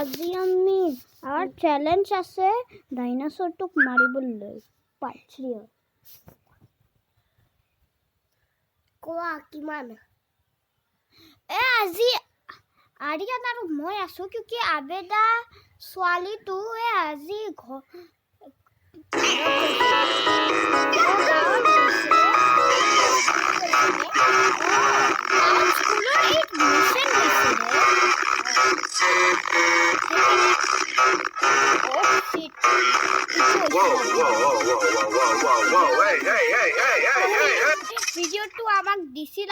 আজি আমি আমাৰ চ্যালেঞ্জ আছে ডাইনোসৰটোক মাৰিবলৈ পাৰ্ট 3 কোৱা কিমান আজি আৰিয়ান আৰু মই আছো কিউকি আবেদা ছোৱালীটো আজি ভিডিওটো আমাক দিছিল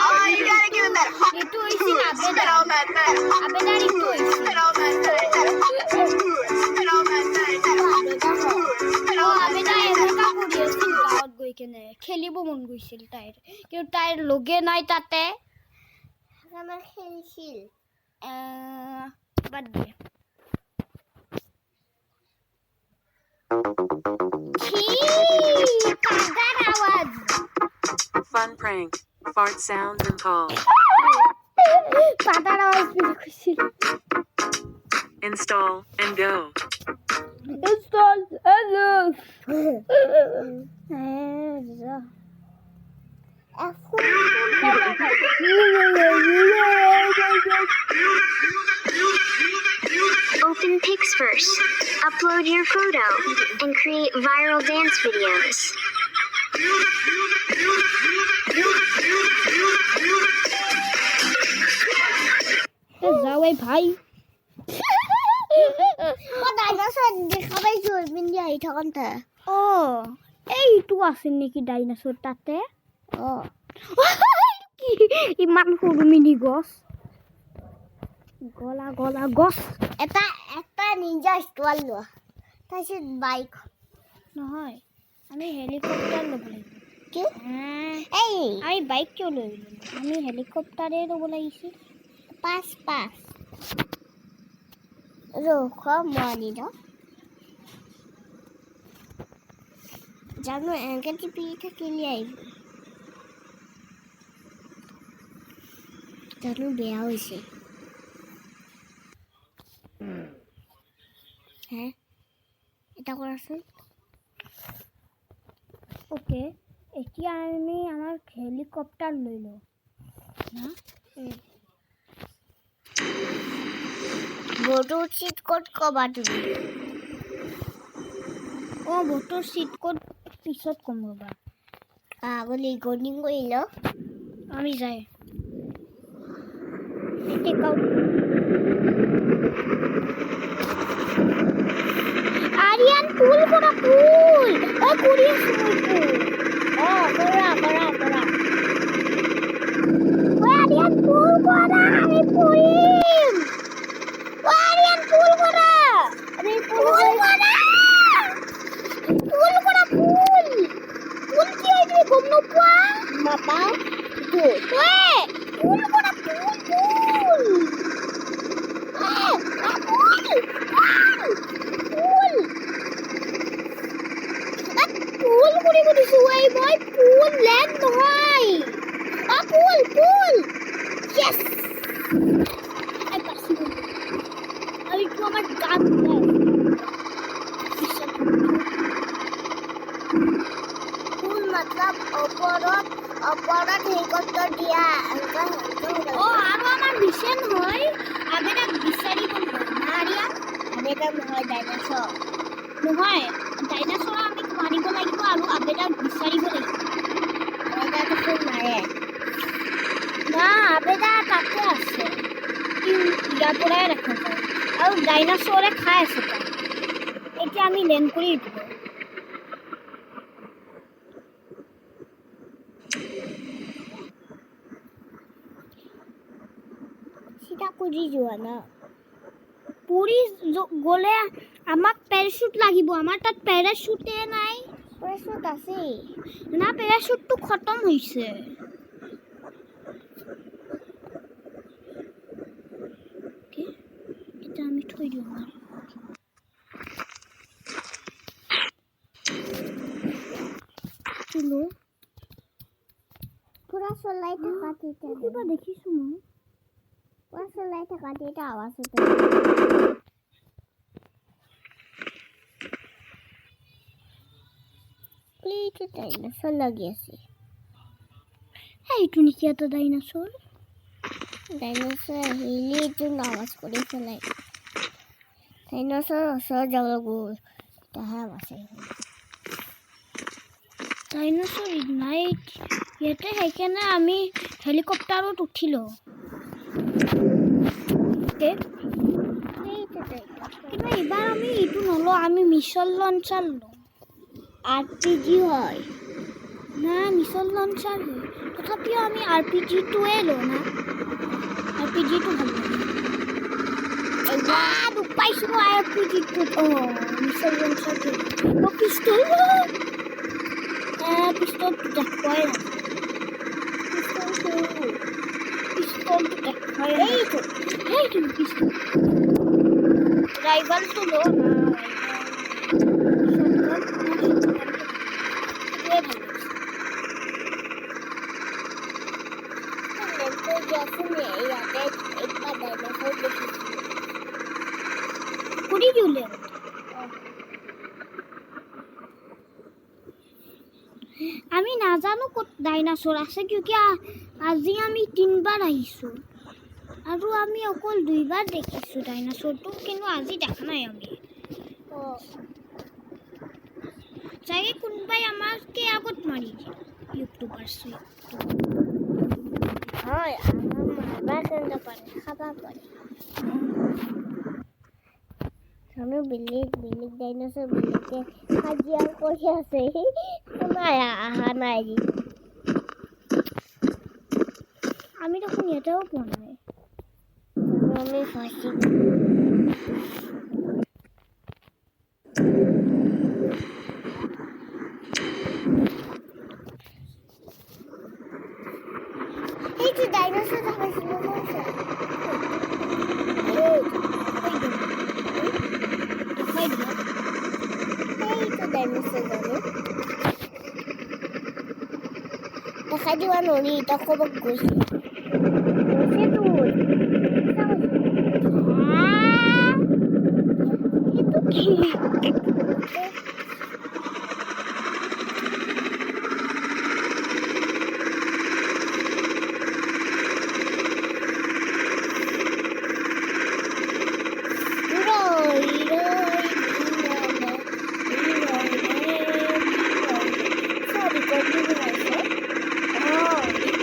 এইটো হৈছিল আবেদাৰ এইটো হৈছিল আবেদা এনেকা কৰি আছিল গাঁৱত গৈ কেনে খেলিব মন গৈছিল তাইৰ কিন্তু তাইৰ লগে নাই তাতে আমাৰ খেলিছিল বাদ দিয়ে Fun prank. Fart sounds and calls. Install and go. Install and go. Open Pixverse. Upload your photo and create viral dance videos. যাওই ভাই ডাইনোসর দেখা পাইছো মিন্দি আহি থাকতে এইটো আছিল নেকি ডাইনোসর তাতে কি ইমান সৰু মিনি গছ গলা গলা গছ এটা নিনজা ষ্টল লোৱা তাৰপিছত বাইক নহয় আমি হেলিকপ্টাৰ ল'ব লাগিব কি আমি বাইক কিয় লৈ আমি হেলিকপ্টাৰে ল'ব লাগিছিল পাঁচ ৰখ মানি ন জানো এনেকে টিপি থাকিলে আহিব জানো বেয়া হৈছে হে এটা কৰাচোন ওকে এতিয়া আমি আমাৰ হেলিকপ্টাৰ লৈ লওঁ না বটো চিট কোড কবা তুমি বটোৰ চিট কোড পিছত কম ৰবা আগলি গনিং কৰিল আমি যাই টেক আউট আরিয়ান পুল করা পুল করি আছো করা আরিয়ান পুল করা আমি পুলিম আরিয়ান পুল করা আমি পুল করা পুল কি হইছে গম নপা মাপা পুল করা পুল পুল করে দিছো এই বয় পুল ল্যান্ড নহয় পুল ইয়েস আই পাসি আমি তো আমার গান পুল মতলব ওপৰত হেলিকপ্টাৰ দিয়া আৰু আমাৰ মিশন হয় আবেদা বিচাৰিব নাৰিয়া আবেদা নহয় ডাইনোসৰ নহয় ডাইনোসৰ আমি মাৰিব লাগিব আৰু আবেদাক বিচাৰিব লাগিব আবেদাটো খুব মাৰে না আবেদা তাতে আছে ইয়াৰ পৰাই ৰাখা যায় আৰু ডাইনোসৰে খাই আছে তাই এতিয়া আমি লেণ্ড কৰি দিব সিটা কৰি যোৱা না পুৰি গ'লে আমাক পেৰাশুট লাগিব আমাৰ তাত পেৰাশুটে নাই পেৰাশুট আছে না পেৰাশুটটো খতম হৈছে এটা আমি থৈ দিওঁ চলো পুৰা চলাই থকা তেতিয়া কিবা দেখিছো মই পুৰা চলাই থকা তেতিয়া আৱাজ উঠে ডাইনোসৰ লাগি আছে এইটো নেকি এটা ডাইনাছৰ ডাইনোসৰ আহিলে এইটো আৱাজ কৰি পেলাই ডাইনোসৰ ওচৰত যাব গ'ল তাহে আছে ডাইনাছৰ নাই ইয়াতে সেইকাৰণে আমি হেলিকপ্টাৰত উঠিলো কিন্তু এইবাৰ আমি এইটো নলওঁ আমি মিছন লঞ্চাৰ লওঁ RPG হয় না মিছন লঞ্চাৰ হয় তথাপিও আমি RPGটোৱে লওঁ না RPGটো ভাল লাগে এইবাৰ দুখ পাইছোঁ মই RPGটোত মিছন লঞ্চাৰটো পিষ্টল পিষ্টলটো দেখুৱাই পিষ্টলটো দেখুৱাই এইটো সেইটো পিষ্টল ৰাইভালটো ল ইয়াতে একবাৰ ডাইনোসৰ দেখিছিলোঁ কৰি দিলে আমি নাজানো ক'ত ডাইনাছৰ আছে কিয়কি আজি আমি 3বাৰ আহিছোঁ আৰু আমি অকল 2বাৰ দেখিছোঁ ডাইনাছৰটো কিন্তু আজি দেখা নাই আমি চাগে কোনোবাই আমাকে আগত মাৰি দিয়ে ইউটিউবাৰ হয় আমাৰ মাৰবা কেনেকৈ পাৰে খাব পাৰে আমি বেলেগ ডাইনোসৰ বেলেগে কাজিয়া কৰি আছে নাই অহা নাই আমি দেখোন ইয়াতেও পোৱা নাই আমি ফাঁচি এইটো ডাইনোসৰ দেখাইছিলোঁ দেখুৱাই দিয়া এইটো ডাইনোসৰ জানো দেখাই দিবা নৰি তই ক'ব গৈছে সেইটো কি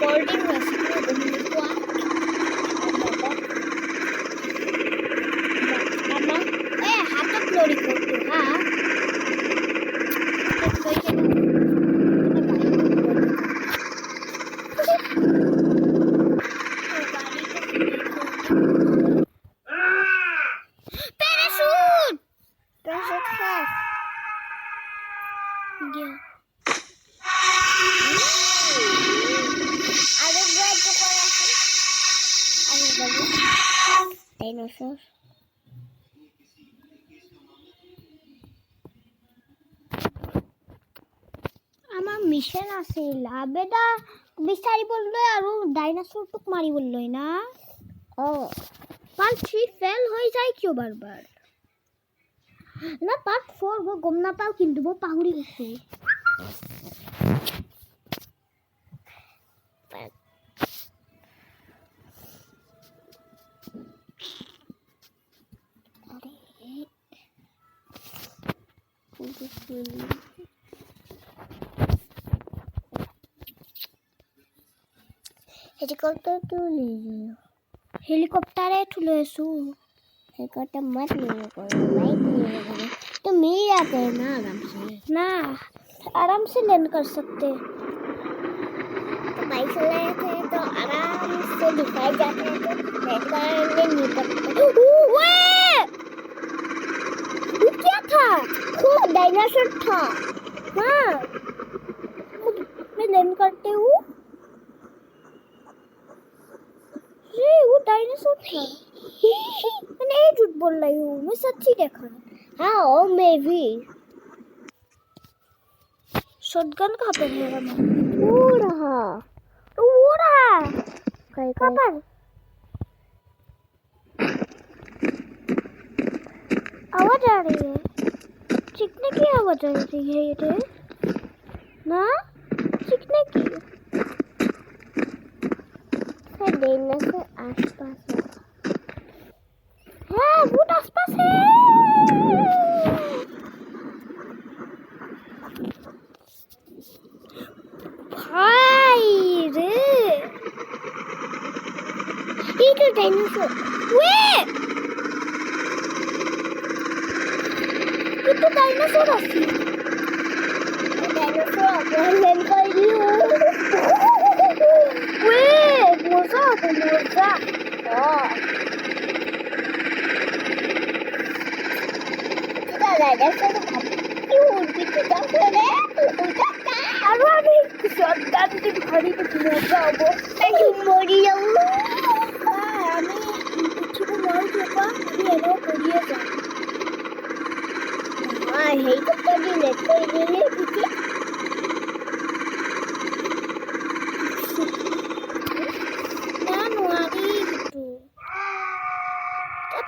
ৰেকৰ্ডিং হৈছে হাতত লৰি কৰতো হ্যাঁ Dinosaur. আমাৰ মিশন আছিল আবেদা বিচাৰিবলৈ আৰু ডাইনোসৰটোক মাৰিবলৈ না পাৰ্ট 3 ফেল হৈ যায় কিয় বাৰবাৰ না পাৰ্ট 4 মই গম নাপাওঁ কিন্তু মই পাহৰি গৈছোঁ Helicopter क्यों ले रही हो? हेलिकॉप्टर ठुलो सु हेलिकॉप्टर मत ले करो बाइक ले करो तो मिल जाते हैं ना आराम से लैंड कर सकते तो बाइक चलाते हैं तो आराम से दिखाई जाते हैं तो लैंड करने नहीं पड़ता वो क्या था वो डायनासोर था हाँ मैं लैंड करते हूँ वो डायनासोर था मैं नहीं झूठ बोल रही हूँ मैं सच्ची देखा हाँ ओ मैं भी शॉटगन कहाँ पर है हमारा वो रहा कहाँ पर आवाज आ रही है चिकने की आवाज आ रही है ये না ঠিক নাকি? ডাইনোসর আশপাশে। হ্যাঁ ভূত আশপাশে। ভাই রে এই তো ডাইনোসর। ওয়েট কিন্তু ডাইনোসর আছে। ডাইনোসর অপারেশন করিও। ওয়েট মজা তো মজা। ডাইনোসর কিউট কিছু ডাক্তারে উঠাটা আরো আমি সন্তান দিন ঘড়িতে মজা হবো। তাই মরি যাবো। আমি কিছু নয় বাবা, আমি এটাও করিয়ে যাই। হেলিকপ্টার দিয়ে লেট করে দিলে